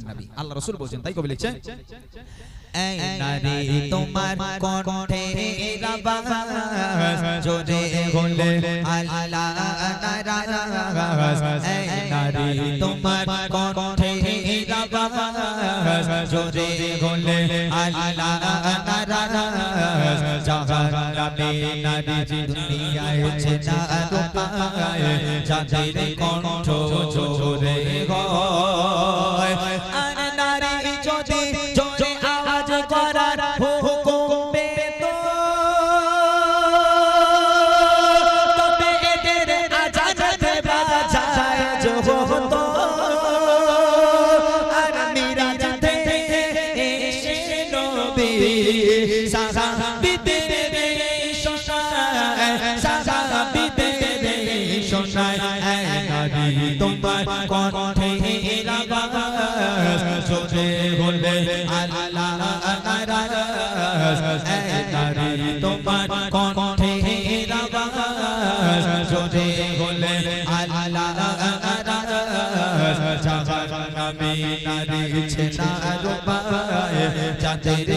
নবী আল্লাহ রাসূল বলেন তাই কবি লিখছেন এই নারী তোমার কণ্ঠে আওয়াজ জোরে বলে আল্লাহ নারাজ এই নারী তোমার কণ্ঠে আওয়াজ জোরে বলে আল্লাহ নারাজ জাহান্নামে নারী দুনিয়ায় চেনা রূপায় যাদের কণ্ঠ জোরে হয় আর নারী যদি জোরে আওয়াজ করার হুকুম পেত তবে এদের আজান দেওয়া জায়েজ হতো আর মিরাজ থেকে এসে নবী সাহাবীদের শোনায় এই নারী তোমার কণ্ঠে আওয়াজ জোরে বলে আল্লাহ নারাজ এই নারী তোমার কণ্ঠে আওয়াজ জোরে বলে আল্লাহ নারাজ জাহান্নামে নারী ছেনা রূপায় যাদের